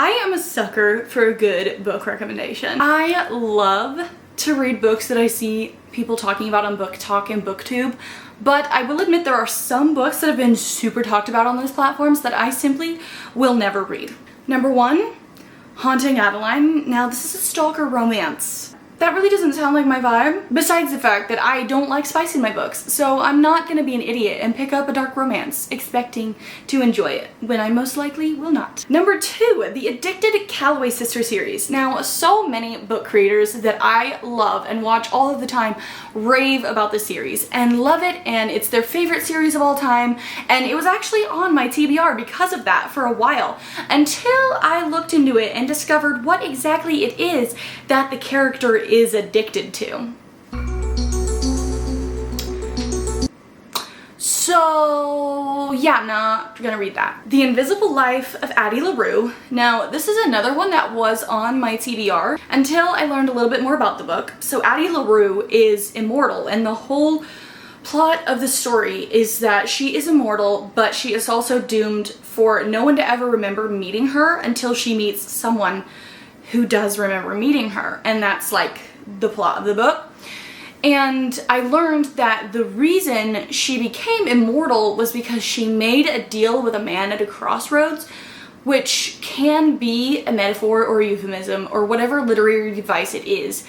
I am a sucker for a good book recommendation. I love to read books that I see people talking about on BookTok and BookTube, but I will admit there are some books that have been super talked about on those platforms that I simply will never read. Number 1, Haunting Adeline. Now this is a stalker romance. That really doesn't sound like my vibe, besides the fact that I don't like spice in my books, so I'm not gonna be an idiot and pick up a dark romance expecting to enjoy it, when I most likely will not. Number 2, the Addicted Calloway Sister series. Now, so many book creators that I love and watch all of the time rave about the series and love it, and it's their favorite series of all time, and it was actually on my TBR because of that for a while, until I looked into it and discovered what exactly it is that the character is addicted to. So yeah, I'm not gonna read that. The Invisible Life of Addie LaRue. Now this is another one that was on my TBR until I learned a little bit more about the book. So Addie LaRue is immortal, and the whole plot of the story is that she is immortal, but she is also doomed for no one to ever remember meeting her until she meets someone who does remember meeting her, and that's like the plot of the book. And I learned that the reason she became immortal was because she made a deal with a man at a crossroads, which can be a metaphor or a euphemism or whatever literary device it is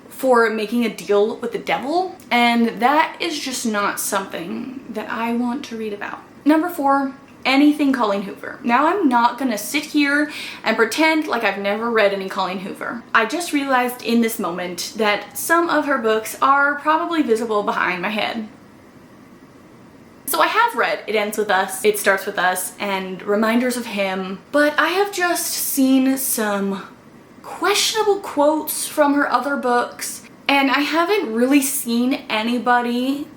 for making a deal with the devil, and that is just not something that I want to read about. Number 4, anything Colleen Hoover. Now I'm not gonna sit here and pretend like I've never read any Colleen Hoover. I just realized in this moment that some of her books are probably visible behind my head. So I have read It Ends With Us, It Starts With Us, and Reminders of Him, but I have just seen some questionable quotes from her other books, and I haven't really seen anybody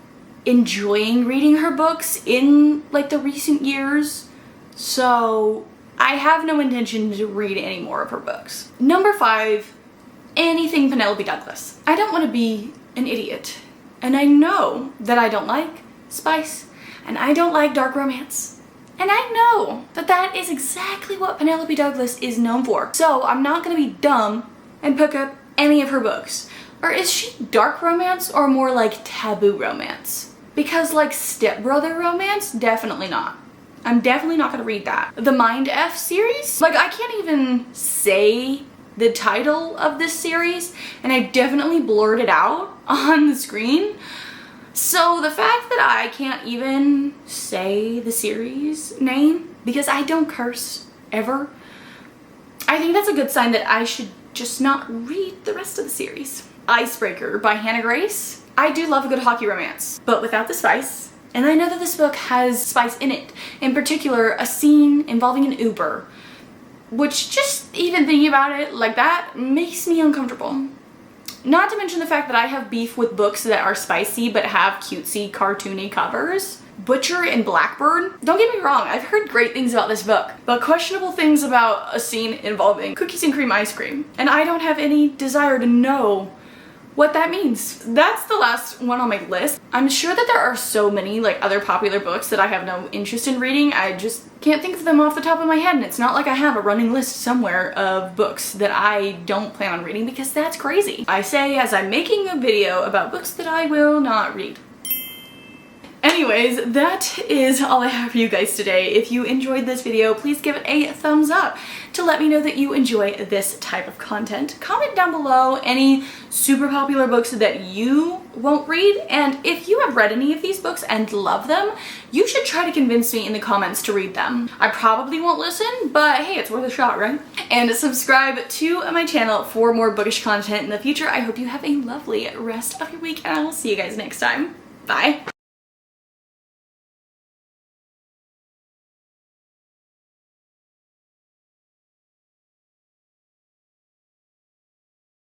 enjoying reading her books in like the recent years, so I have no intention to read any more of her books. Number 5, anything Penelope Douglas. I don't want to be an idiot, and I know that I don't like spice, and I don't like dark romance, and I know that that is exactly what Penelope Douglas is known for, so I'm not gonna be dumb and pick up any of her books. Or is she dark romance or more like taboo romance? Because like stepbrother romance, definitely not. I'm definitely not gonna read that. The Mind F series? Like I can't even say the title of this series, and I definitely blurred it out on the screen. So the fact that I can't even say the series name because I don't curse ever, I think that's a good sign that I should just not read the rest of the series. Icebreaker by Hannah Grace. I do love a good hockey romance, but without the spice. And I know that this book has spice in it. In particular, a scene involving an Uber, which just even thinking about it like that makes me uncomfortable. Not to mention the fact that I have beef with books that are spicy but have cutesy, cartoony covers. Butcher and Blackbird. Don't get me wrong, I've heard great things about this book, but questionable things about a scene involving cookies and cream ice cream, and I don't have any desire to know what that means. That's the last one on my list. I'm sure that there are so many like other popular books that I have no interest in reading. I just can't think of them off the top of my head, and it's not like I have a running list somewhere of books that I don't plan on reading, because that's crazy. I say as I'm making a video about books that I will not read. Anyways, that is all I have for you guys today. If you enjoyed this video, please give it a thumbs up to let me know that you enjoy this type of content. Comment down below any super popular books that you won't read, and if you have read any of these books and love them, you should try to convince me in the comments to read them. I probably won't listen, but hey, it's worth a shot, right? And subscribe to my channel for more bookish content in the future. I hope you have a lovely rest of your week, and I will see you guys next time. Bye!